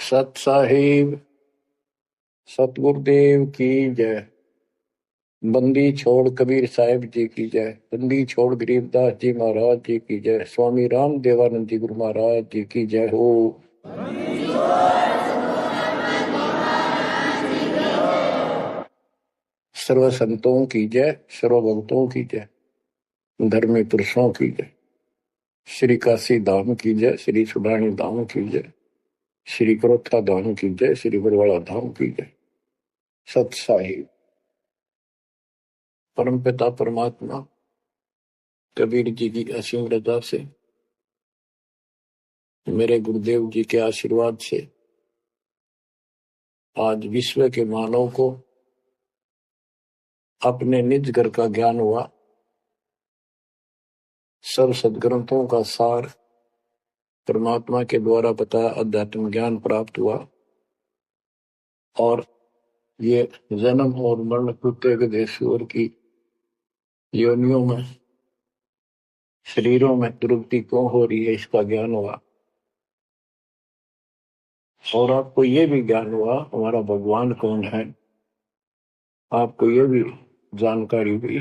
सत साहिब सतगुरुदेव की जय। बंदी छोड़ कबीर साहिब जी की जय। बंदी छोड़ गरीबदास जी महाराज जी की जय। स्वामी राम देवानंद जी गुरु महाराज जी की जय हो। सर्व संतों की जय, सर्व भक्तों की जय, धर्मी पुरुषों की जय। श्री काशी धाम की जय, श्री सुडानी धाम की जय, श्री करोथा धाम की जय, श्री बरवाड़ा धाम की जय। सत साहिब परमपिता परमात्मा कबीर जी की असीम रजा से, मेरे गुरुदेव जी के आशीर्वाद से आज विश्व के मानव को अपने निज घर का ज्ञान हुआ। सब सदग्रंथों का सार परमात्मा के द्वारा बताया अध्यात्म ज्ञान प्राप्त हुआ और ये जन्म और मरण प्रत्येक देशवर की योनियों में, शरीरों में तृप्ति क्यों हो रही है, इसका ज्ञान हुआ। और आपको ये भी ज्ञान हुआ हमारा भगवान कौन है। आपको ये भी जानकारी हुई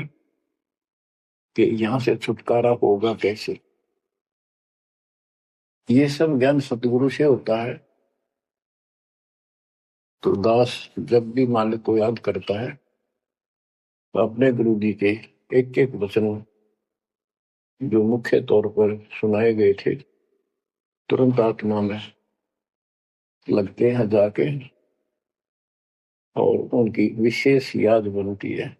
कि यहां से छुटकारा होगा कैसे। ये सब ज्ञान सतगुरु से होता है। तो दास जब भी मालिक को याद करता है तो अपने गुरु जी के एक एक वचन जो मुख्य तौर पर सुनाए गए थे तुरंत आत्मा में लगते हैं जाके और उनकी विशेष याद बनती है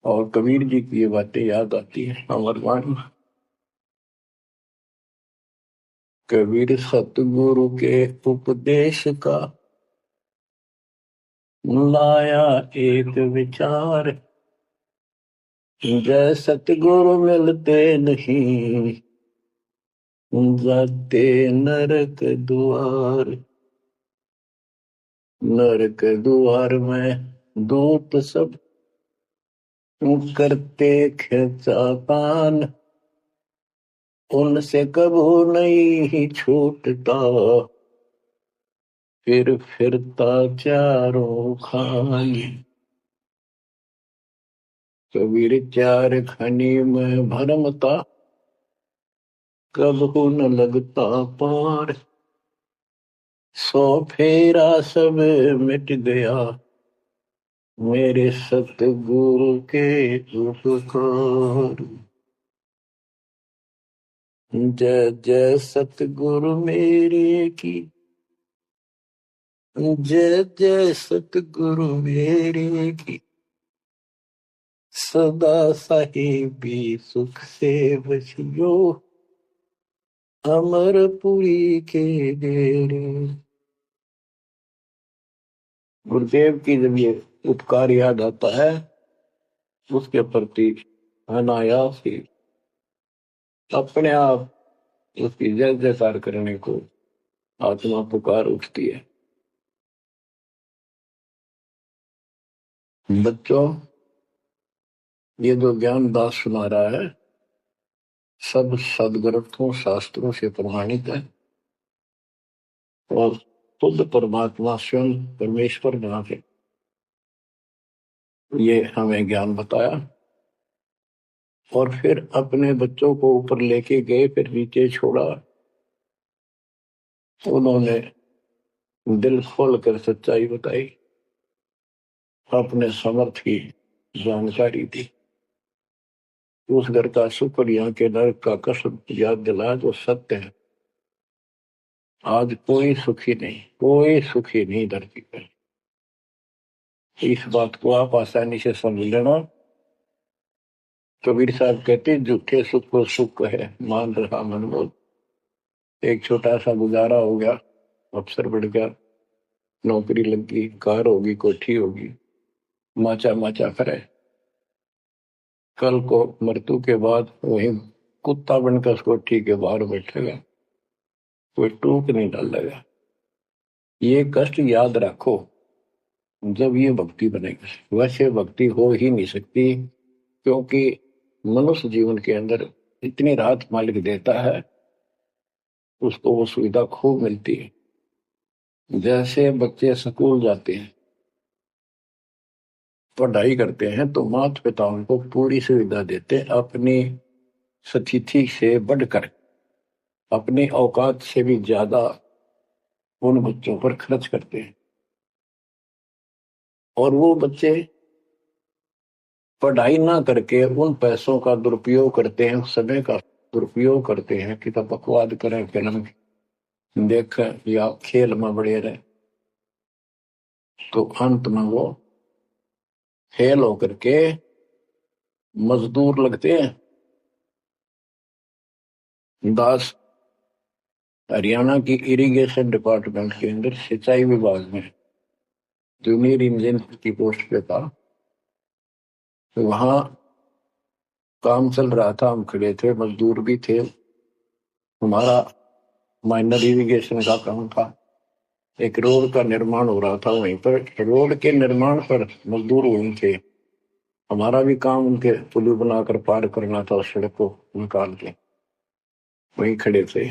और कबीर जी की ये बातें याद आती है। अमरवाणी कबीर सतगुरु के उपदेश का लाया एक विचार, जय सतगुरु मिलते नहीं जाते नरक द्वार। नरक द्वार में दूत सब करते खिंचातान, उनसे कबू नहीं छूटता फिर फिरता चारों खानी। कबीर चार खनी में भरमता, कबहू न लगता पार। सौ फेरा सब मिट गया मेरे सतगुरु के उपकार। जय जय सतगुरु मेरे की, जय जय सतगुरु मेरे की। सदा साहिबी सुख से बसियो अमरपुरी के डेरे। गुरुदेव की जब ये उपकार याद आता है उसके प्रति अनायास ही अपने आप उसकी जय जयकार करने को आत्मा पुकार उठती है। बच्चों, ये जो ज्ञान दास सुना रहा है सब सदग्रंथों शास्त्रों से प्रमाणित है और खुद परमात्मा स्वयं परमेश्वर बना के ये हमें ज्ञान बताया और फिर अपने बच्चों को ऊपर लेके गए, फिर नीचे छोड़ा। उन्होंने दिल खोल कर सच्चाई बताई, अपने समर्थ की जानकारी दी। उस घर का सुख और यहाँ के नरक का कष्ट याद दिलाया जो सत्य है। आज कोई सुखी नहीं धरती पर। इस बात को आप आसानी से समझ लेना। कबीर साहब कहते झूठे सुख को सुख है मान रहा मनमोद। एक छोटा सा गुजारा हो गया, अफसर बढ़ गया, नौकरी लग गई, कार होगी, कोठी होगी, माचा माचा करे। कल को मृत्यु के बाद वही कुत्ता बनकर उस कोठी के बाहर बैठेगा, कोई टूक नहीं डालेगा। ये कष्ट याद रखो जब ये भक्ति बनेगी। वैसे भक्ति हो ही नहीं सकती क्योंकि मनुष्य जीवन के अंदर इतनी राहत मालिक देता है, उसको वो सुविधा खूब मिलती है। जैसे बच्चे स्कूल जाते हैं, पढ़ाई करते हैं, तो माता पिता उनको पूरी सुविधा देते हैं, अपनी स्थिति से बढ़कर, अपनी औकात से भी ज्यादा उन बच्चों पर खर्च करते हैं। और वो बच्चे पढ़ाई ना करके उन पैसों का दुरुपयोग करते हैं, उस समय का दुरुपयोग करते हैं कि तब बकवाद करें, फिल्म देख या खेल में बढ़े रहे। तो अंत में वो फेल होकर के मजदूर लगते हैं। दास हरियाणा की इरिगेशन डिपार्टमेंट के अंदर सिंचाई विभाग में जूनियर इंजीनियर की पोस्ट पे था। तो वहां काम चल रहा था, हम खड़े थे, मजदूर भी थे। हमारा माइनर इरिगेशन का काम था। एक रोड का निर्माण हो रहा था वहीं पर। रोड के निर्माण पर मजदूर वहीं थे। हमारा भी काम उनके पुल बनाकर पार करना था, उस सड़क को निकाल के। वहीं खड़े थे,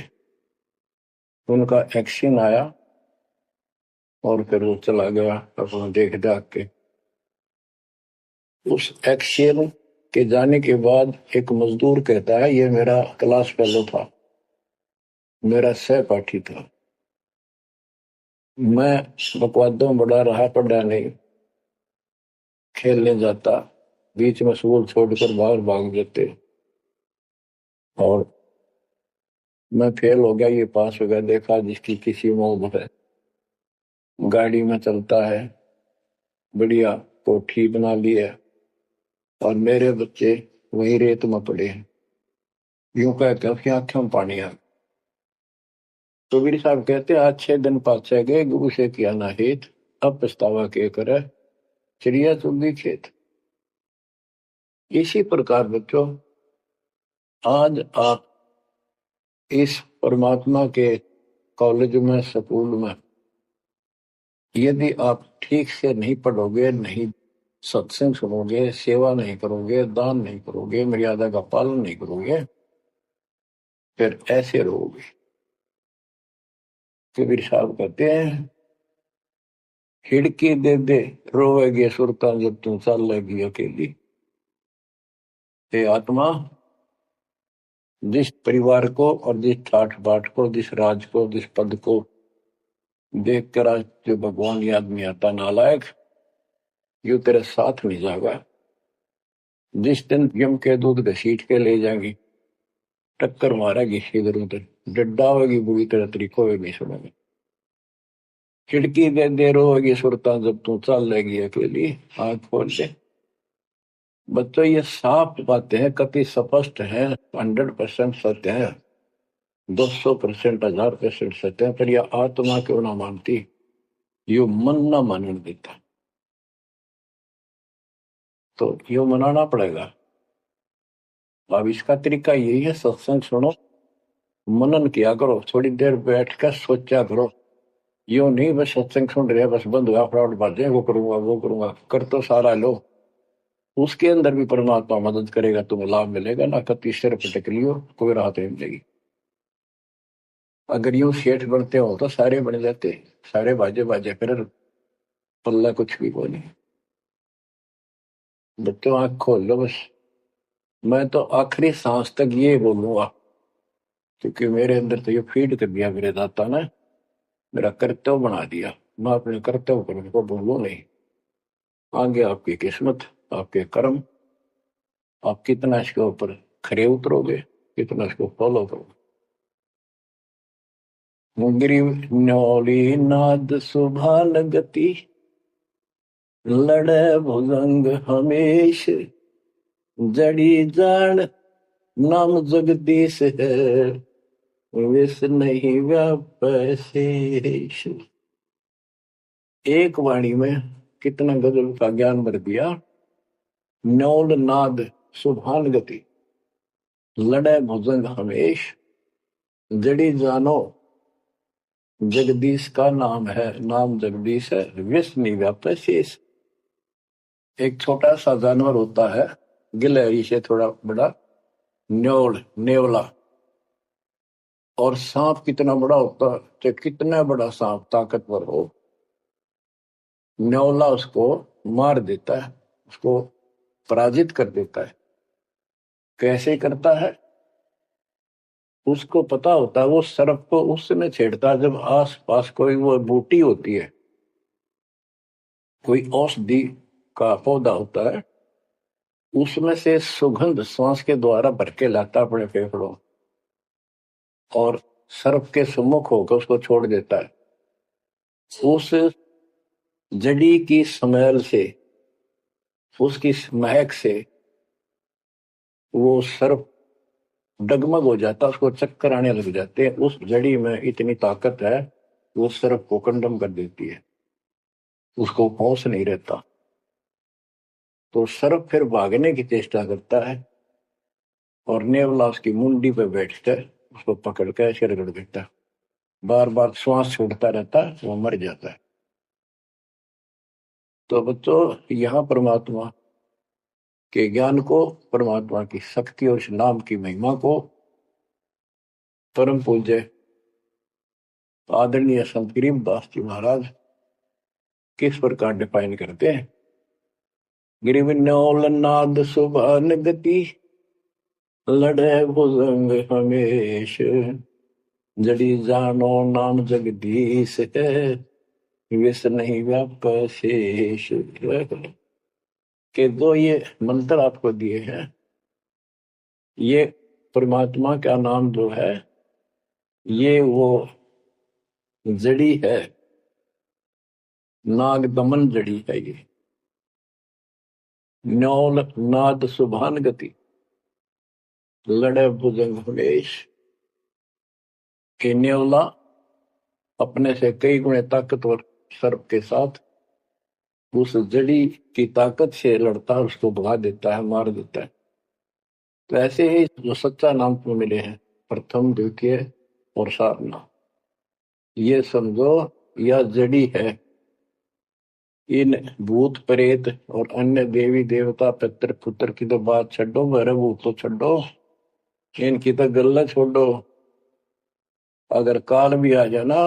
उनका एक्शन आया और फिर वो चला गया अपना देख दाख के। उस एक्शन के जाने के बाद एक मजदूर कहता है, ये मेरा क्लास फेलो था, मेरा सहपाठी था, मैं बकवादों में बड़ा रहा, पढ़ा नहीं, खेलने जाता, बीच में स्कूल छोड़कर बाहर भाग जाते, और मैं फेल हो गया, ये पास हो गया। देखा जिसकी किसी मोह है, गाड़ी में चलता है, बढ़िया कोठी बना ली है, और मेरे बच्चे वही रेत में पड़े हैं। यूं कह के आंखों में पानी आ। तो वीर साहब कहते, आज 6 दिन पाछे गए, गुरु से किया ना हित, अब पछतावा के करे, चिड़िया चुगी खेत। इसी प्रकार बच्चों, आज आप इस परमात्मा के कॉलेज में, स्कूल में, यदि आप ठीक से नहीं पढ़ोगे, नहीं सत्संग सुनोगे, सेवा नहीं करोगे, दान नहीं करोगे, मर्यादा का पालन नहीं करोगे, फिर ऐसे रहोगे। कबीर साहब कहते हैं, खिड़की दे दे रोवेगी सुरता जब तुम चल लेगी अकेली। हे आत्मा, जिस परिवार को और जिस ठाठ बाट को, जिस राज को, जिस पद को देख कर आज जो भगवान याद नहीं आता, नालायक, यू तेरे साथ नहीं जाएगा। जिस दिन यम के दूध घसीट के ले जाएंगी, टक्कर मारेगी इधर उधर, डड्डा होगी बुरी तरह तरीको होगी सुनेगी। खिड़की दे दे रोएगी सुरता जब तू चल लेगी अकेली। आंख खोल ले। बच्चों, ये साफ बातें हैं, कति स्पष्ट है, 100% सत्य है, 200%, 1000% सत्य है, पर यह आत्मा क्यों ना मानती, यो मन ना मानने देता। तो यो मनाना पड़ेगा। अब इसका तरीका यही है, सत्संग सुनो, मनन किया करो, थोड़ी देर बैठकर सोचा करो। यो नहीं बस सत्संग सुन रहे, बस बंद हुआ फटाफट बातें, वो करूंगा वो करूंगा, कर तो सारा लो। उसके अंदर भी परमात्मा मदद करेगा, तुम्हें लाभ मिलेगा ना। कति सिर पटक लियो, कोई राहत नहीं मिलेगी। अगर यूं सेठ बनते हो तो सारे बन जाते, सारे बाजे बाजे, फिर पल्ला कुछ भी को नहीं। बच्चों, आंख खोल लो बस। मैं तो आखिरी सांस तक ये बोलूंगा, क्योंकि मेरे अंदर तो ये फीड कर दिया मेरे दाता ने, मेरा कर्तव्य बना दिया। मैं अपने कर्तव्य पर उनको बोलूं नहीं। आगे आपकी किस्मत, आपके कर्म, आप कितना इसके ऊपर खरे उतरोगे, कितना इसको फॉलो करोगे। मुंगरी न्योली नाद सुभान गति, लड़े भुजंग हमेश, जड़ी जान नाम जगदीश है, विष नहीं व्यापै शेष। एक वाणी में कितना गजल का ज्ञान भर दिया। न्योल नाद सुभान गति, लड़े भुजंग हमेश, जड़ी जानो जगदीश का नाम है, नाम जगदीश है, विष नहीं व्यापै शेष। एक छोटा सा जानवर होता है, गिलहरी से थोड़ा बड़ा, न्योल, नेवला, और सांप कितना बड़ा होता है, तो कितना बड़ा सांप ताकतवर हो, न्योला उसको मार देता है, उसको पराजित कर देता है। कैसे करता है? उसको पता होता है, वो सर्प को उस समय छेड़ता है जब आस पास कोई वो बूटी होती है, कोई औषधि का पौधा होता है, उसमें से सुगंध श्वास के द्वारा भर के लाता अपने फेफड़ों, और सर्प के सम्मुख होकर उसको छोड़ देता है। उस जड़ी की स्मेल से, उसकी महक से वो सर्प डगमग हो जाता, उसको चक्कर आने लग जाते हैं। उस जड़ी में इतनी ताकत है, वो सर्प को कंडम कर देती है, उसको होश नहीं रहता। तो सर्प फिर भागने की चेष्टा करता है, और नेवला उसकी मुंडी पे बैठकर उसको पकड़ कर ऐसे रगड़ देता है, बार बार श्वास छोड़ता रहता है, वो मर जाता है। तो बच्चों, यहाँ परमात्मा के ज्ञान को, परमात्मा की शक्ति और इस नाम की महिमा को परम पूज्य आदरणीय संत गरीबदास जी महाराज किस प्रकार डिफाइन करते हैं। गिरिविन्योल नाद सुभान गति, लड़े भुजंग हमेश, जड़ी जानो नाम जगदीश है, विष नहीं व्याप शेष। के दो ये मंत्र आपको दिए हैं, ये परमात्मा का नाम जो है, ये वो जड़ी है, नाग दमन जड़ी है ये। न्योल नाद सुभान गति, लड़े भुजंग हमेश। के न्योला अपने से कई गुणे ताकतवर सर्प के साथ उस जड़ी की ताकत से लड़ता है, उसको भगा देता है, मार देता है। तो ऐसे ही जो सच्चा नाम को मिले हैं, प्रथम द्वितीय और सारना, ये समझो यह जड़ी है। इन भूत प्रेत और अन्य देवी देवता पितर पुत्र की तो बात छो, मेरे भूत तो छो, इनकी तो गल्ला छोड़ो। अगर काल भी आ जाए ना,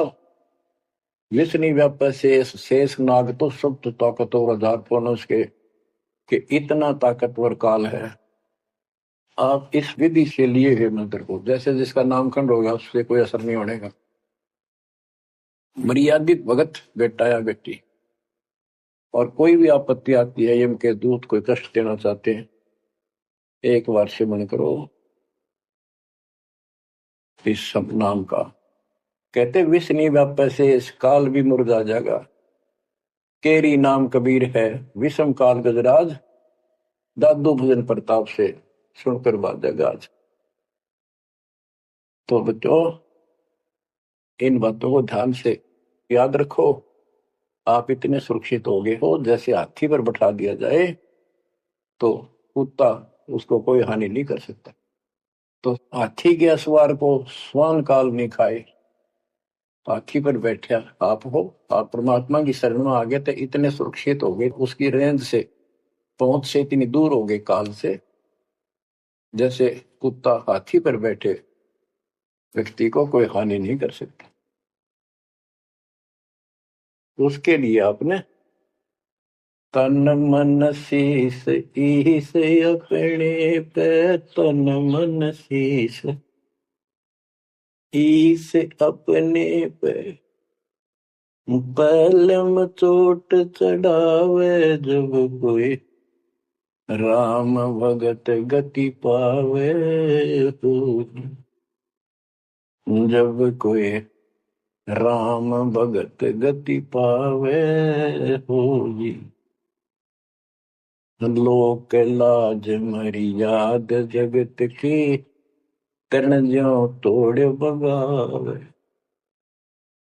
विष्णु व्याप शेष, शेष नाग तो सब तो ताकतवर हजार पौनस के, कि इतना ताकतवर काल है। आप इस विधि से लिए हुए मंत्र को, जैसे जिसका नामकंड होगा उससे कोई असर नहीं होने का। मर्यादित भगत बेटा या बेटी, और कोई भी आपत्ति आती है, यम के दूत कोई कष्ट देना चाहते हैं, एक बार सिमरण करो इस सब नाम का। कहते विष नहीं व्याप से इस काल भी मुरझा जाएगा, केरी नाम कबीर है, विषम काल गजराज, दादू भजन प्रताप से सुनकर बाजा गाज। तो बच्चों, इन बातों को ध्यान से याद रखो। आप इतने सुरक्षित हो गए हो, जैसे हाथी पर बैठा दिया जाए तो कुत्ता उसको कोई हानि नहीं कर सकता। तो हाथी के असवार को स्वान काल नहीं खाए, हाथी पर बैठा आप हो, आप परमात्मा की शरण में आ गए तो इतने सुरक्षित हो गए, उसकी रेंज से, पहुंच से इतनी दूर हो गए काल से, जैसे कुत्ता हाथी पर बैठे व्यक्ति को कोई हानि नहीं कर सकता। उसके लिए आपने तन मन शीस ईस अपने पे, तन मन शीस ईस अपने पे, पलम चोट चढ़ावे जब कोई, राम भगत गति पावे हो। जब कोई राम भगत गति पावे होगी, लोक लाज मर्याद जगत की, तन ज्यों तोड़ बगावे।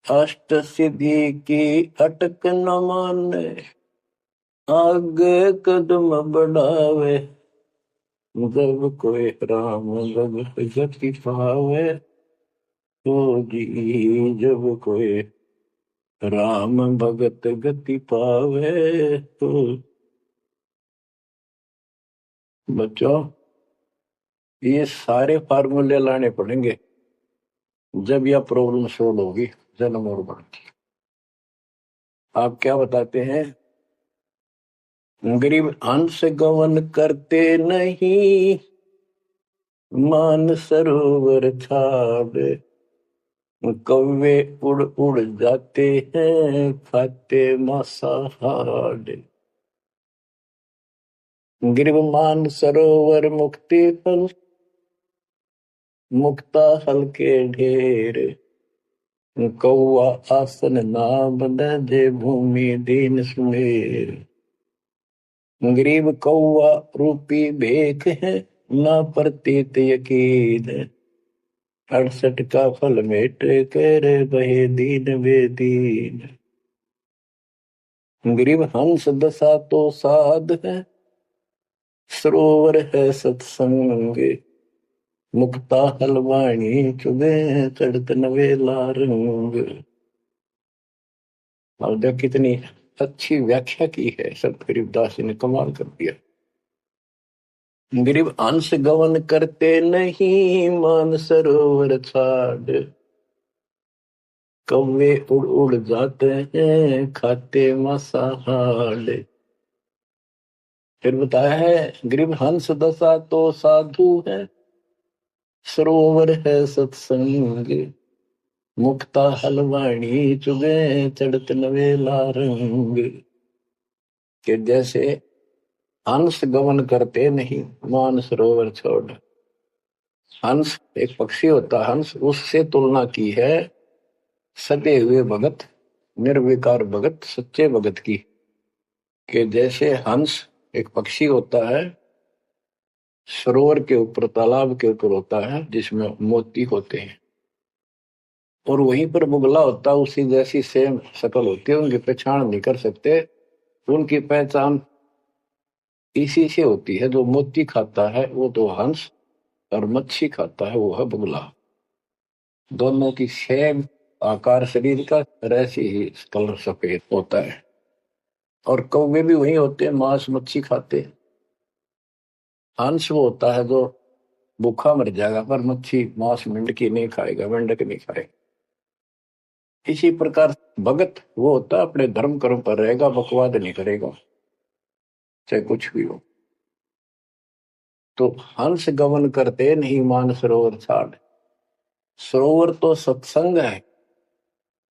अष्ट सिद्धि की अटक न माने, आगे कदम बढ़ावे। जब कोई राम भगत गति पावे होगी, जब कोई राम भगत गति पावे तो। बच्चों, ये सारे फार्मूले लाने पड़ेंगे। जब यह प्रॉब्लम सोल्व होगी जन्म और बढ़ती। आप क्या बताते हैं? गरीब हंस गवन करते नहीं, मान सरोवर छाड़, कौवे उड़ उड़ जाते हैं, खाते मांसाहार। गिरव मान सरोवर मुक्ति फल, मुक्ता हल के ढेर, कौआ आसन नाम दे भूमि दीन सुमेर। गरीब कौआ रूपी भेख है, ना प्रतीत यकीन, 68 का फल मेट कर बहे दीन बेदीन। गरीब हंस दशा तो साध है, सरोवर है सत्संग, मुक्ता हलवाणी चुबे चढ़त नवेला रंग। और देख कितनी अच्छी व्याख्या की है संत गरीबदास जी ने, कमाल कर दिया। गरीब अंश गवन करते नहीं, मान सरोवर छाड़, कौवे उड़ उड़ जाते हैं, खाते मांसाहार। फिर बताया है, गरीब हंस दशा तो साधु है, सरोवर है सत्संग, मुक्ता हलवाणी चुगे चढ़त नवेला रंग। कि जैसे हंस गमन करते नहीं, मान सरोवर छोड़। हंस एक पक्षी होता, हंस उससे तुलना की है सटे हुए भगत, निर्विकार भगत, सच्चे भगत की। कि जैसे हंस एक पक्षी होता है, सरोवर के ऊपर, तालाब के ऊपर होता है जिसमें मोती होते हैं, और वहीं पर मुगला होता है, उसी जैसी सेम शक्ल होती है, उनकी पहचान नहीं कर सकते। उनकी पहचान इसी से होती है, जो मोती खाता है वो तो हंस, और मच्छी खाता है वो है बगुला। दोनों की सेम आकार शरीर का, ऐसे ही कलर सफेद होता है। और कौवे भी वही होते हैं, मांस मच्छी खाते हैं। हंस वो होता है जो भूखा मर जाएगा, पर मच्छी मांस मेंढकी नहीं खाएगा, मेंढक नहीं खाएगा। इसी प्रकार भगत वो होता है अपने धर्म कर्म पर रहेगा, बकवाद नहीं करेगा, चाहे कुछ भी हो। तो हंस गमन करते नहीं, मान सरोवर छाड़। सरोवर तो सत्संग है,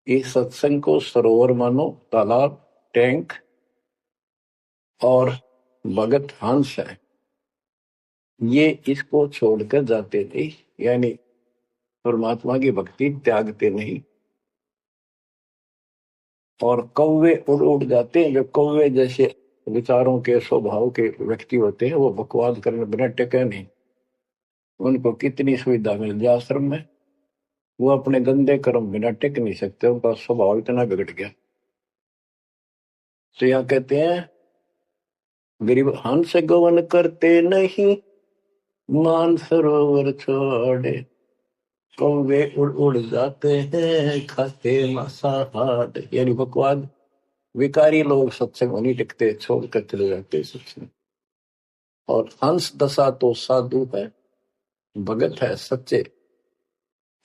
इस सत्संग को सरोवर मानो, तालाब, टैंक, और भगत हंस है, ये इसको छोड़कर जाते थे, यानी परमात्मा की भक्ति त्यागते नहीं। और कौवे उड़ उड़ जाते हैं, जो कौवे जैसे विचारों के स्वभाव के व्यक्ति होते हैं, वो बकवाद करने बिना टेके नहीं। उनको कितनी सुविधा मिल जाए आश्रम में, वो अपने गंदे कर्म बिना टेक नहीं सकते, उनका स्वभाव इतना बिगड़ गया। तो यहाँ कहते हैं, गरीब हंस गवन करते नहीं, मान सरोवर छोड़े, कौवे उड़ उड़ जाते हैं, खाते मांसाहार। यानी बकवाद, विकारी लोग सत्संग नहीं टिकते, छोड़कर चले जाते सत्संग। और हंस दशा तो साधु है, भगत है सच्चे,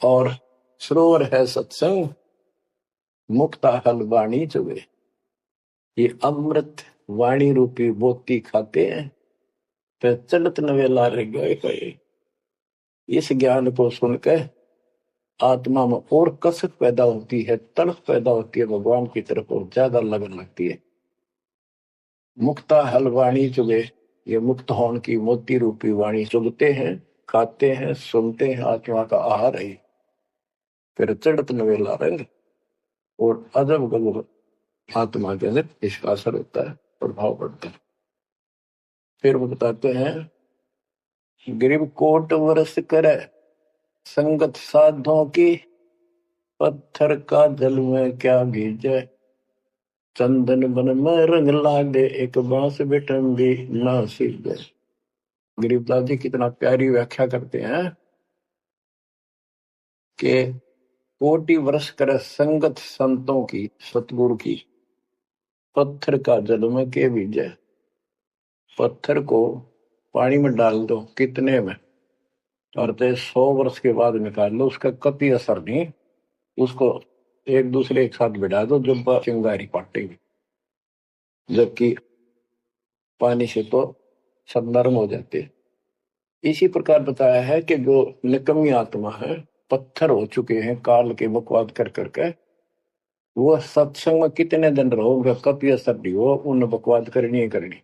और सरोवर है सत्संग, मुक्ता हल वाणी चुगे। ये अमृत वाणी रूपी मोती खाते हैं, फिर चलत नवेला रह गए। इस ज्ञान को सुनकर आत्मा में और कसक पैदा होती है, तड़प पैदा होती है भगवान की तरफ, और ज्यादा लगन लगती है। मुक्ता हल वाणी चुगे, ये मुक्त होने की मोती रूपी वाणी चुगते हैं, खाते हैं, सुनते हैं, आत्मा का आहार है। फिर चढ़त नवेला रंग, और अजब गजब आत्मा के अंदर इसका असर होता है, प्रभाव पड़ता है। फिर वो बताते हैं, गरीब कोट वर्ष करे, संगत साधों की, पत्थर का जल में क्या भीजे, चंदन बन में रंग लागे, एक बांस बिटम भी ना सीधे। गरीबदास जी कितना प्यारी व्याख्या करते हैं कि कोटि वर्ष करे संगत संतों की, सतगुरु की, पत्थर का जल में के भीजे। पत्थर को पानी में डाल दो, कितने में? और तो 100 वर्ष के बाद निकाल लो, उसका कभी असर नहीं। उसको एक दूसरे एक साथ बिठा दो, जब चिंगारी पाटेगी, जबकि पानी से तो सब नरम हो जाते हैं। इसी प्रकार बताया है कि जो निकम्मी आत्मा है, पत्थर हो चुके हैं काल के बकवाद कर करके, वो सत्संग में कितने दिन रहो, उनका कभी असर नहीं हो, उन बकवाद करनी ही करनी।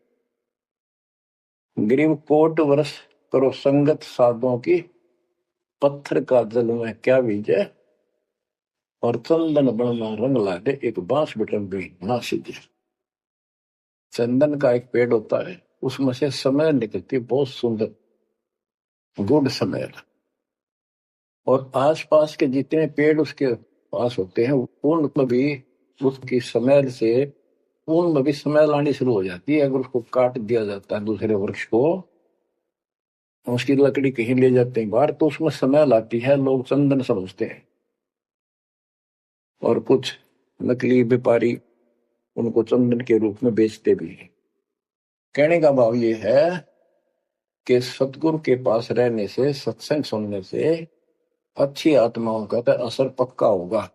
गरीब कोट वर्ष करो संगत साधुओं की, पत्थर का जल में क्या बीजे, और चंदन बन में रंग ला दे, एक बांस बिटम भी ना सीधे। चंदन का एक पेड़ होता है, उसमें से समय निकलती, बहुत सुंदर गुड समय। और आसपास के जितने पेड़ उसके पास होते हैं, उनमें भी उसकी स्मेल से, उनमें भी स्मेल आनी शुरू हो जाती है। अगर उसको काट दिया जाता है दूसरे वृक्ष को, उसकी लकड़ी कहीं ले जाते हैं बाहर, तो उसमें स्मेल आती है, लोग चंदन समझते हैं। और कुछ नकली व्यापारी उनको चंदन के रूप में बेचते भी हैं। कहने का भाव ये है कि सतगुरु के पास रहने से, सत्संग सुनने से अच्छी आत्माओं का तो असर पक्का होगा।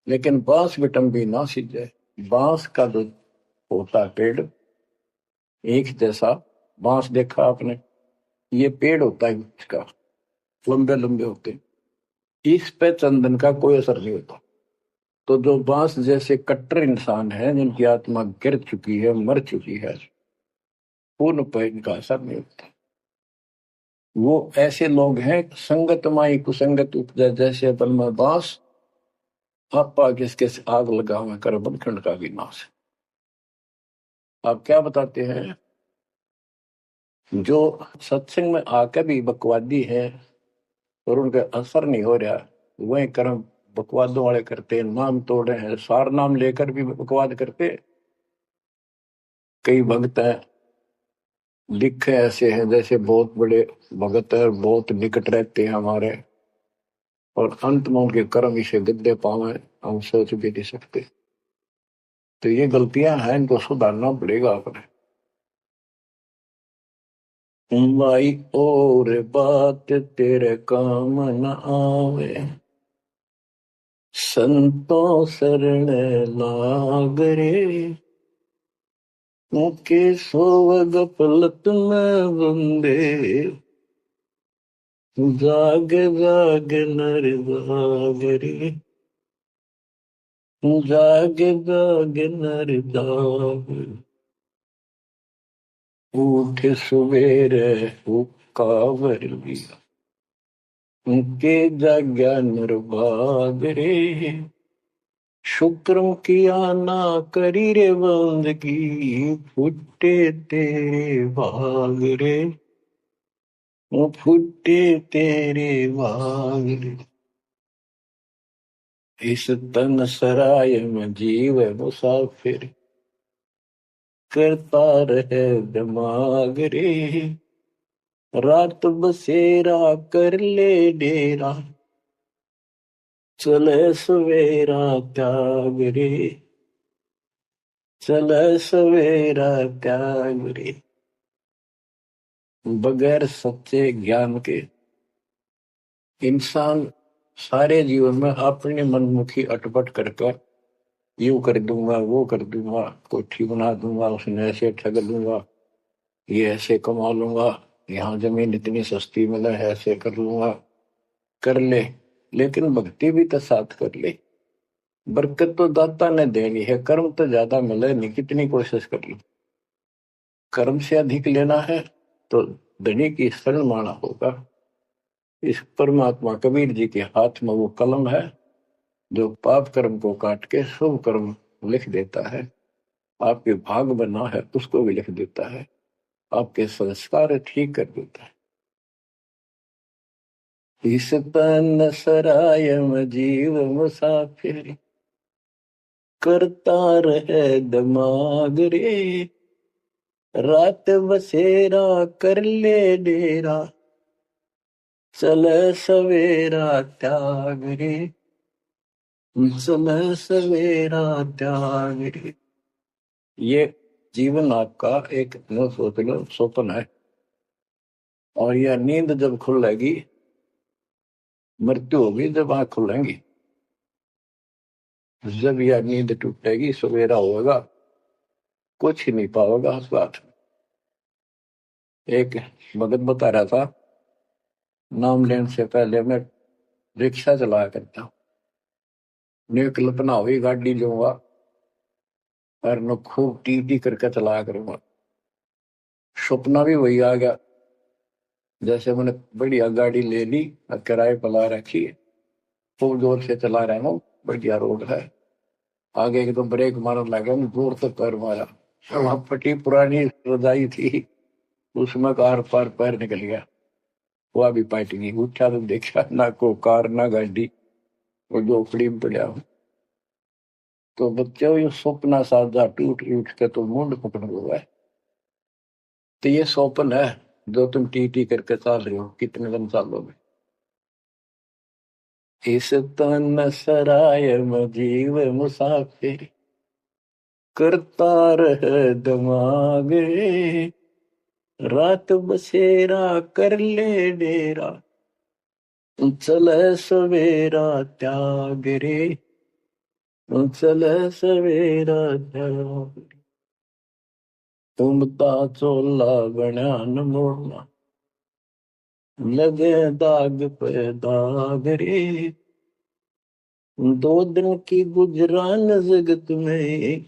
लेकिन बांस बिटम भी ना सीधे। बांस का जो होता है पेड़, एक जैसा बांस देखा आपने, ये पेड़ होता है इसका, लंबे लंबे होते हैं, इस पे चंदन का कोई असर नहीं होता। तो जो बांस जैसे कट्टर इंसान है, जिनकी आत्मा गिर चुकी है, मर चुकी है, पूर्ण पे इनका असर नहीं होता। वो ऐसे लोग हैं, संगत माई कुसंगत उपजा, जैसे बल में बांस, आपा किसके आग लगा हुआ कर बनखंड का विनाश। आप क्या बताते हैं, जो सत्संग में आकर भी बकवादी है और उनका असर नहीं हो रहा, वही कर्म बकवादों वाले करते हैं, नाम तोड़ रहे हैं, सार नाम लेकर भी बकवाद करते। कई भक्त हैं, लिखे ऐसे हैं जैसे बहुत बड़े भगत है, बहुत निकट रहते हैं हमारे, और अंत में उनके कर्म इसे गद्दे पावे, हम सोच भी नहीं सकते। तो ये गलतियां हैं, इनको सुधारना पड़ेगा अपने। माई और बात तेरे काम न आवे, संतों शरण लाग रे, मुके सोवग पलत में बंदे, जाग जाग नर जाग रे, जाग जाग नर जाग, उठ सवेरे हुक्कावर लिया, उनके जाग्या नर भाग रे, शुक्रम किया ना करी रे बंदगी, फुटे तेरे भाग रे, वो फुटे तेरे भाग रे। इस तन सराय में जीव मुसाफिर, करता रहे दिमाग रे, रात बसेरा कर ले डेरा, चले सवेरा त्याग रे, चले सवेरा त्याग रे। बगैर सच्चे ज्ञान के इंसान सारे जीवन में अपने मनमुखी अटपट करके, यूं कर दूंगा, वो कर दूंगा, कोठी बना दूंगा, उसने ऐसे ठग लूंगा, ये ऐसे कमा लूंगा, यहाँ जमीन इतनी सस्ती मिले है, ऐसे कर लूंगा, कर ले। लेकिन भक्ति भी तो साथ कर ले, बरकत तो दाता ने देनी है, कर्म तो ज्यादा मिले नहीं, कितनी कोशिश कर ली। कर्म से अधिक लेना है तो धनी की शरण माना होगा। इस परमात्मा कबीर जी के हाथ में वो कलम है, जो पाप कर्म को काट के शुभ कर्म लिख देता है। आपके भाग बना है उसको भी लिख देता है, आपके संस्कार ठीक कर देता है। इस तन सराय में जीव मुसाफिर, करता रहे दिमाग रे, रात बसेरा कर ले डेरा, चले सवेरा त्याग रे, चले सवेरा त्याग रे। ये जीवन आपका एक न सोच लो स्वप्न है। और यह नींद जब खुलेगी, मृत्यु होगी जब आंख खुलेंगी। जब यह नींद टूटेगी, सवेरा होगा, कुछ ही नहीं पाओगा उस बात में। एक भगत बता रहा था, नाम लेने से पहले मैं रिक्शा चलाया करता हूँ, ने कल्पना हुई गाड़ी लूंगा और न खूब टी टी करके चलाया करूंगा। सपना भी वही आ गया, जैसे मैंने बढ़िया गाड़ी ले ली और किराए पर ला रखी है, खूब जोर से चला रहा हूँ, बढ़िया रोड है, आगे एकदम ब्रेक मारने लगा, जोर से पैर मारा, वहां फटी पुरानी रजाई थी, उसमें कार पार पैर निकल गया, वह भी पाट गई। उठा तो देखा ना को कार ना गाड़ी, वो झोपड़ी में पड़ा हूँ। तो बच्चों ये सपना साजा टूट उठ के तो मुंड पकड़ हुआ है। तो ये स्वप्न है जो तुम टी टी करके चल रहे हो, कितने दिन चलोगे। इस तन सराय में जीव मुसाफिर, करता रह दिमाग रे, रात बसेरा कर ले डेरा, चले सवेरा त्याग रे, चले सवेरा त्याग। तुम ता चोला बना न मोड़ना, लगे दाग पे दाग रे, दो दिन की गुजरान जगत में,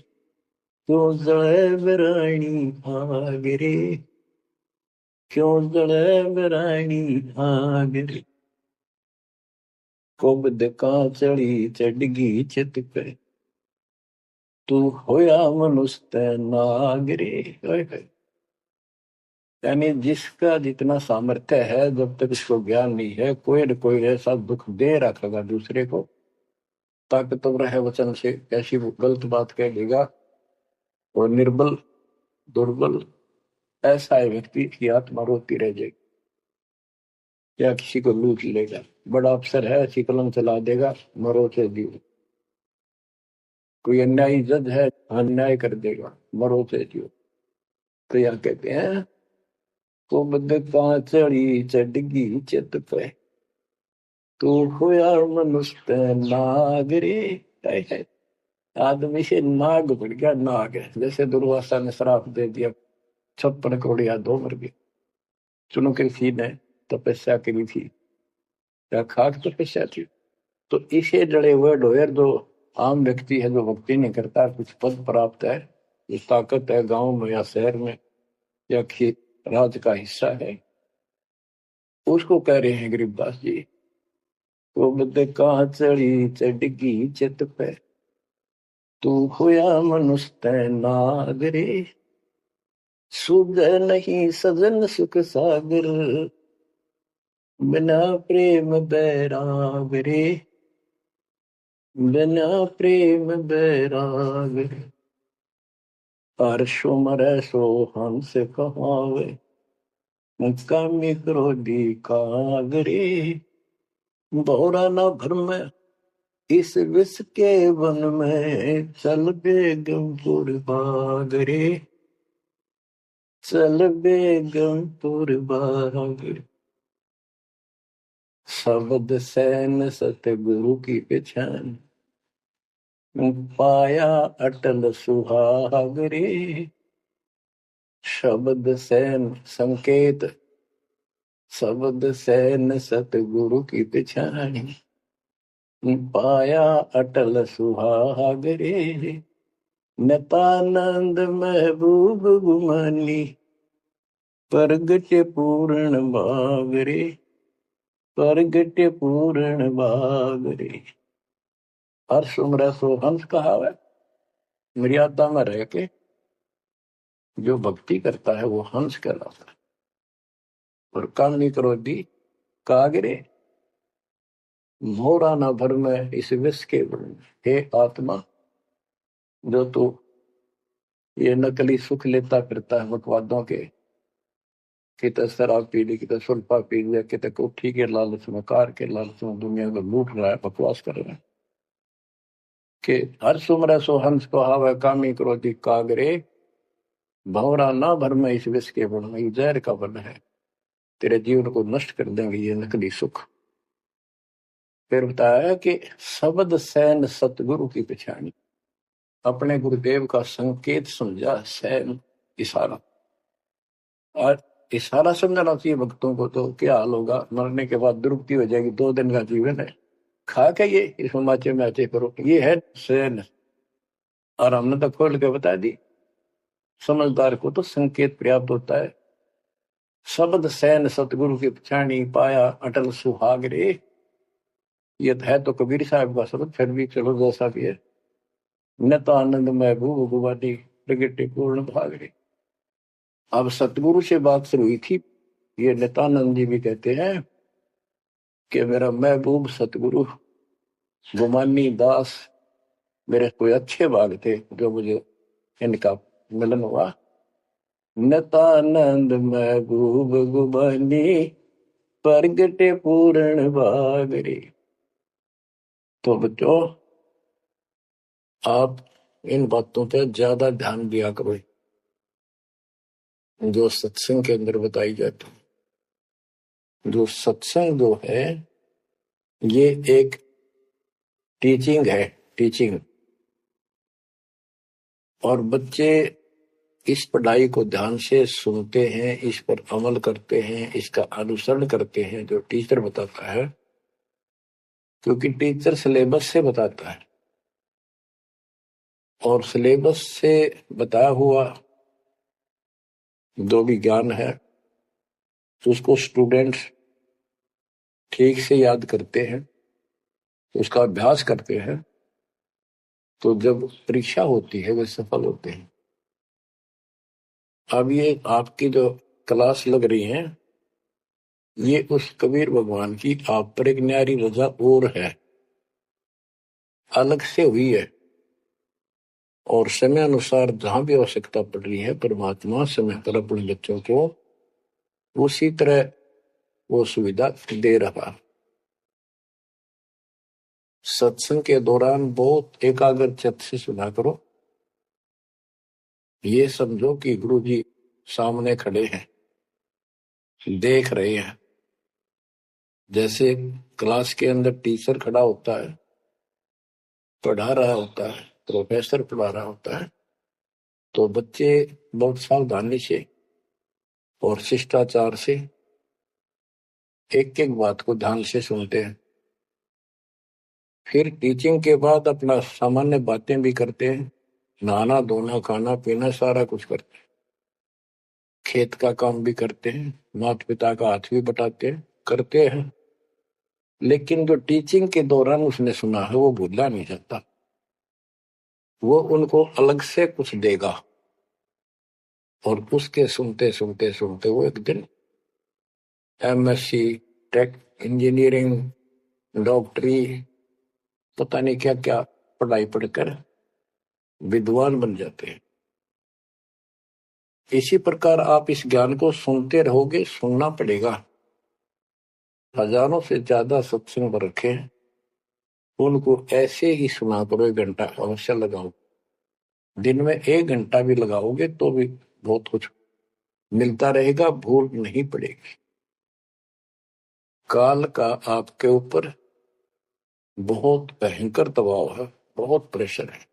क्यों जड़े बरानी आग रे, क्यों जड़े बरानी आग रे। कुबद का चढ़ी चढ़गी चित पे, तू होया मनुष्य नाग रे। यानी जिसका जितना सामर्थ्य है, जब तक उसको ज्ञान नहीं है, कोई न कोई ऐसा दुख दे रखेगा दूसरे को, ताकतवर है वचन से ऐसी गलत बात कह देगा, और निर्बल दुर्बल ऐसा है व्यक्ति की आत्मा रोती रह जाएगी, या किसी को लूट लेगा। बड़ा अफसर है, ऐसी कलम चला देगा, मरो से जीव। कोई अन्यायी जज है, अन्याय कर देगा, मरो से जीव। तो यह कहते हैं, कुबद का चढ़ी चढ़गी चित पे, तू होया मनुष्य नाग रे। आदमी से नाग बढ़ गया, नाग है। जैसे दुर्वासा ने श्राप दे दिया, 56 करोड़ यादव मर गए। चुनो कृषि ने तपस्या करी थी, या खाक तपस्या थी। तो इसे जड़े हुए ढोयर जो आम व्यक्ति है, जो भक्ति नहीं करता, कुछ पद प्राप्त है, जो ताकत है गांव में या शहर में या राज का हिस्सा है, उसको कह रहे हैं गरीबदास जी, वो बदे कहाँ चढ़ी चढ़गी चित पे, तू होया मनुष्य नाग रे, सुध नहीं सजन सुख सागर, बिना प्रेम बैराग रे, बिना प्रेम बैराग रे। हर्षो मरै सो हंस कहावे, कामी क्रोधी काग रे, भौरा न भरम इस विष के वन में, चल बेगमपुर बाग रे, चल बेगमपुर बाग। शब्द सैन सतगुरु की पहचान, पाया अटल सुहाग रे। शब्द सैन संकेत, शब्द सैन सतगुरु की पहचान, पाया अटल सुहाग रे। नतानंद महबूब गुमानी, प्रगट पूर्ण भाग रे, प्रगट पूर्ण भाग रे। हर्ष उम्र सो हंस कहावे, मर्यादा में रह के जो भक्ति करता है वो हंस कहलाता है। और कामनी क्रोधी कागरे, मोरा न भर में इस विष के वर्ण। हे आत्मा, जो तू ये नकली सुख लेता फिरता है बकवादों के, कितने शराब पी ली, कितने सुल्फा पी लिया, कितने कोठी के लालच में, कार के लालच में दुनिया को लूट रहा है, बकवास कर रहा है कि हर सुमर सो हंस को हावे, कामी क्रोधी कागरे, भंवरा ना भर में इस विष के वर्ण में, जहर का वर्ण है। तेरे जीवन को नष्ट कर देंगे ये नकली सुख। फिर बताया कि शब्द सैन सतगुरु की पहचानी, अपने गुरुदेव का संकेत समझा सैन इशारा। और इशारा समझाना चाहिए भक्तों को, तो क्या हाल होगा, मरने के बाद दुर्गति हो जाएगी, 2 दिन का जीवन है, खा के ये इस माचे मैचे करो, ये है सैन। और हमने तो खोल के बता दी, समझदार को तो संकेत पर्याप्त होता है। शब्द सैन सतगुरु की पहचानी, पाया अटल सुहाग रे। ये है तो कबीर साहब का शब्द, फिर भी चलो जैसा भी है। न तो आनंद महबूब भगवानी प्रगटे पूर्ण भाग रे। अब सतगुरु से बात शुरू हुई थी, ये नित्यानंद जी भी कहते हैं कि मेरा महबूब सतगुरु गुमानी दास, मेरे कोई अच्छे भाग थे जो मुझे इनका मिलन हुआ। नित्यानंद महबूब गुमानी प्रगटे पूर्ण भाग रे। तो बच्चों, आप इन बातों पे ज्यादा ध्यान दिया करो जो सत्संग के अंदर बताई जाती है। जो सत्संग जो है ये एक टीचिंग है, टीचिंग। और बच्चे इस पढ़ाई को ध्यान से सुनते हैं, इस पर अमल करते हैं, इसका अनुसरण करते हैं जो टीचर बताता है, क्योंकि टीचर सिलेबस से बताता है और सिलेबस से बताया हुआ जो भी ज्ञान है उसको स्टूडेंट्स ठीक से याद करते हैं, उसका अभ्यास करते हैं, तो जब परीक्षा होती है वे सफल होते हैं। अब ये आपकी जो क्लास लग रही है ये उस कबीर भगवान की आप पर एक न्यारी रजा और है, अलग से हुई है। और समय अनुसार जहां भी आवश्यकता पड़ रही है परमात्मा समय पर अपने बच्चों को उसी तरह वो सुविधा दे रहा। सत्संग के दौरान बहुत एकाग्र चित्त से सुना करो। ये समझो कि गुरु जी सामने खड़े हैं, देख रहे हैं। जैसे क्लास के अंदर टीचर खड़ा होता है, पढ़ा रहा होता है, प्रोफेसर पढ़ा रहा होता है, तो बच्चे बहुत सावधानी से और शिष्टाचार से एक एक बात को ध्यान से सुनते हैं। फिर टीचिंग के बाद अपना सामान्य बातें भी करते हैं, नहाना धोना खाना पीना सारा कुछ करते हैं, खेत का काम भी करते हैं, माता पिता का हाथ भी बटाते हैं, करते हैं। लेकिन जो टीचिंग के दौरान उसने सुना है वो भूलना नहीं चाहता, वो उनको अलग से कुछ देगा। और उसके सुनते सुनते सुनते वो एक दिन एमएससी टेक इंजीनियरिंग डॉक्टरी पता नहीं क्या क्या पढ़ाई पढ़कर विद्वान बन जाते हैं। इसी प्रकार आप इस ज्ञान को सुनते रहोगे, सुनना पड़ेगा। हजारों से ज्यादा सत्संग रखे, उनको ऐसे ही सुना करो, 1 घंटा अवश्य लगाओ। दिन में 1 घंटा भी लगाओगे तो भी बहुत कुछ मिलता रहेगा, भूल नहीं पड़ेगी। काल का आपके ऊपर बहुत भयंकर दबाव है, बहुत प्रेशर है।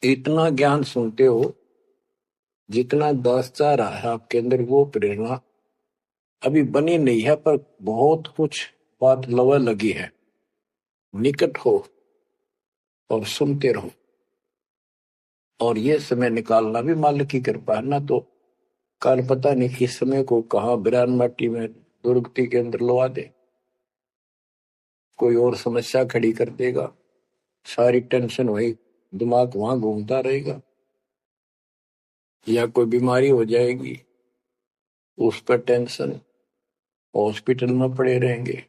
इतना ज्ञान सुनते हो जितना दास चाह रहा है आपके अंदर, वो प्रेरणा अभी बनी नहीं है, पर बहुत कुछ बात लवा लगी है। निकट हो और सुनते रहो। और ये समय निकालना भी मालिक की कृपा है ना, तो कल पता नहीं इस समय को कहाँ बिरान माटी में दुर्गति के अंदर लवा दे, कोई और समस्या खड़ी कर देगा, सारी टेंशन वही दिमाग वहां घूमता रहेगा, या कोई बीमारी हो जाएगी उस पर टेंशन, हॉस्पिटल में पड़े रहेंगे।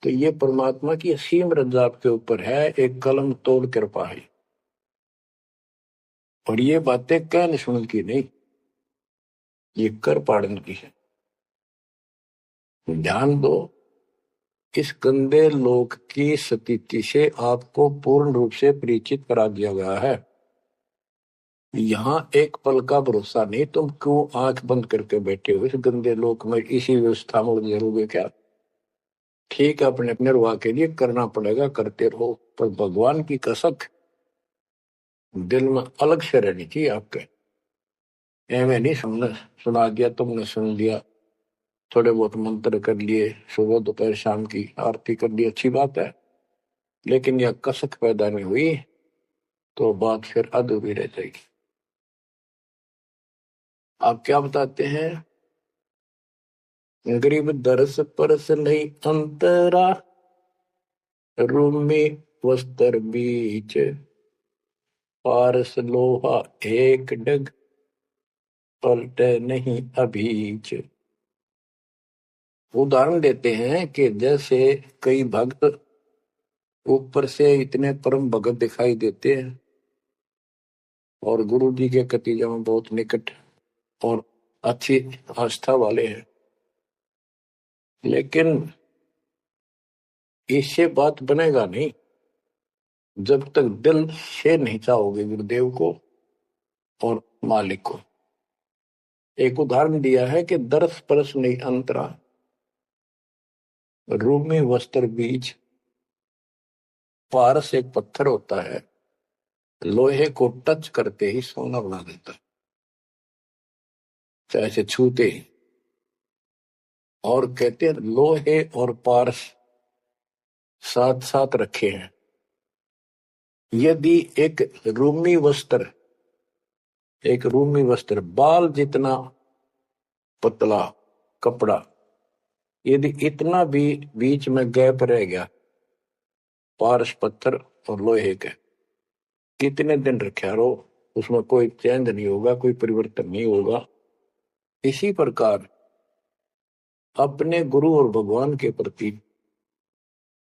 तो ये परमात्मा की असीम रजा आपके ऊपर है, एक कलम तोड़ कृपा है। और ये बातें कहने सुन की नहीं, ये कर पाड़न की है। ध्यान दो, इस गंदे लोक की स्थिति से आपको पूर्ण रूप से परिचित करा दिया गया है। यहाँ एक पल का भरोसा नहीं, तुम क्यों आंख बंद करके बैठे हो इस गंदे लोक में, इसी व्यवस्था में उलझे रहोगे क्या? ठीक है, अपने अपने रुआ के लिए करना पड़ेगा, करते रहो, पर भगवान की कसक दिल में अलग से रहनी चाहिए आपके। एवं नहीं सुनना, सुना दिया तुमने सुन लिया, थोड़े बहुत मंत्र कर लिए, सुबह दोपहर शाम की आरती कर ली, अच्छी बात है, लेकिन यह कसक पैदा नहीं हुई तो बात फिर अधूरी रह जाएगी। आप क्या बताते हैं? गरीब दरस परस नहीं अंतरा, रूमी वस्त्र बीच, पारस लोहा एक डग, पलटे नहीं अभीच। उदाहरण देते हैं कि जैसे कई भक्त ऊपर से इतने परम भगत दिखाई देते हैं और गुरु जी के कतीजा में बहुत निकट और अच्छी आस्था वाले हैं, लेकिन इससे बात बनेगा नहीं जब तक दिल से नहीं चाहोगे गुरुदेव को और मालिक को। एक उदाहरण दिया है कि दरस परस नहीं अंतरा, रूमी वस्त्र बीच। पारस एक पत्थर होता है, लोहे को टच करते ही सोना बना देता है, चाहे से छूते ही। और कहते हैं लोहे और पारस साथ साथ रखे हैं। यदि एक रूमी वस्त्र बाल जितना पतला कपड़ा, यदि इतना भी बीच में गैप रह गया पारस पत्थर और लोहे के, कितने दिन रखे रहो उसमें कोई चेंज नहीं होगा, कोई परिवर्तन नहीं होगा। इसी प्रकार अपने गुरु और भगवान के प्रति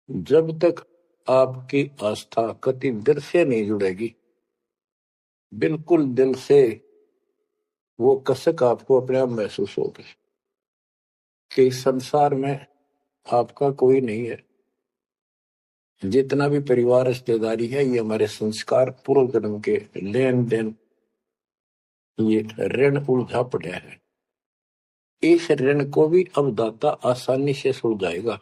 जब तक आपकी आस्था कति दिल से नहीं जुड़ेगी, बिल्कुल दिल से, वो कसक आपको अपने आप महसूस होगी कि इस संसार में आपका कोई नहीं है। जितना भी परिवार रिश्तेदारी है ये हमारे संस्कार पूर्व जन्म के लेन देन, ये ऋण उलझा पड़ा है। इस ऋण को भी अब दाता आसानी से सुलझाएगा,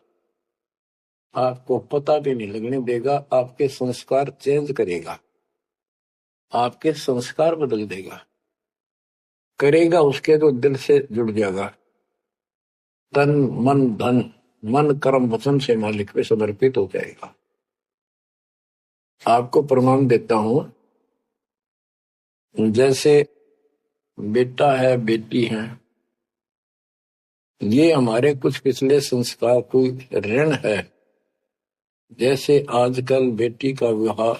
आपको पता भी नहीं लगने देगा, आपके संस्कार चेंज करेगा, आपके संस्कार बदल देगा, करेगा उसके तो दिल से जुड़ जाएगा, तन मन धन, मन कर्म वचन से मालिक पे समर्पित हो जाएगा। आपको प्रमाण देता हूं, जैसे बेटा है बेटी है, ये हमारे कुछ पिछले संस्कार कोई ऋण है। जैसे आजकल बेटी का विवाह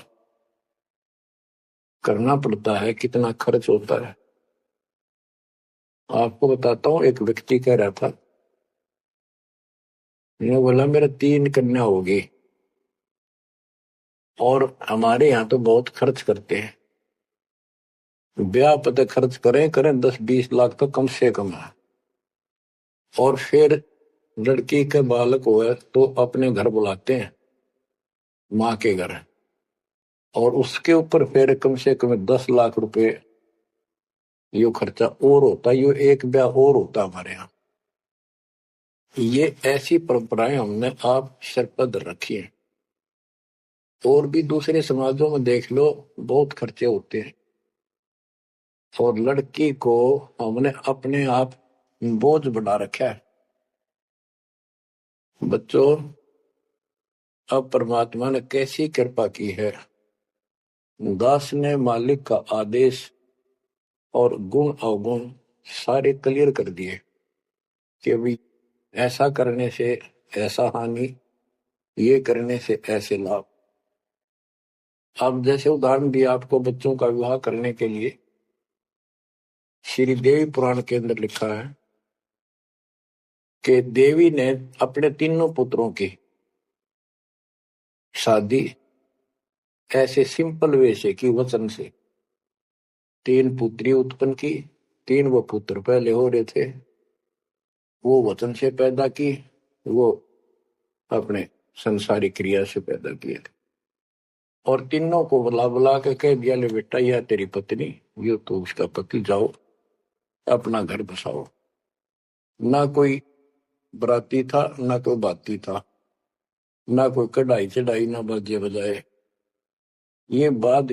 करना पड़ता है, कितना खर्च होता है। आपको बताता हूँ, एक व्यक्ति कह रहा था, मैंने बोला मेरा 3 कन्या होगी और हमारे यहाँ तो बहुत खर्च करते हैं, ब्याह पता खर्च करें करें 10-20 लाख तो कम से कम है, और फिर लड़की के बालक हुए तो अपने घर बुलाते हैं, माँ के घर, और उसके ऊपर फिर कम से कम 10 लाख रुपए यो खर्चा और होता, यो एक ब्याह और होता हमारे यहाँ। ये ऐसी परंपराएं हमने आप सर पर रखी है, और भी दूसरे समाजों में देख लो बहुत खर्चे होते हैं, और लड़की को हमने अपने आप बोझ बना रखा है। बच्चों, अब परमात्मा ने कैसी कृपा की है, दास ने मालिक का आदेश और गुण अवगुण सारे क्लियर कर दिए कि अभी ऐसा करने से ऐसा हानि, ये करने से ऐसे लाभ। अब जैसे उदाहरण दिया आपको बच्चों का विवाह करने के लिए, श्री देवी पुराण के अंदर लिखा है कि देवी ने अपने तीनों पुत्रों की शादी ऐसे सिंपल वे से की, वचन से। 3 पुत्री उत्पन्न की, 3 वो पुत्र पहले हो रहे थे, वो वचन से पैदा की, वो अपने संसारिक क्रिया से पैदा किए थे, और तीनों को बुला बुला के कह दिया, ले बेटा यह तेरी पत्नी, ये तो उसका पति, जाओ अपना घर बसाओ। ना कोई बराती था, ना कोई बाती था, ना कोई कढ़ाई चढ़ाई, ना बाजे बजाए। ये बात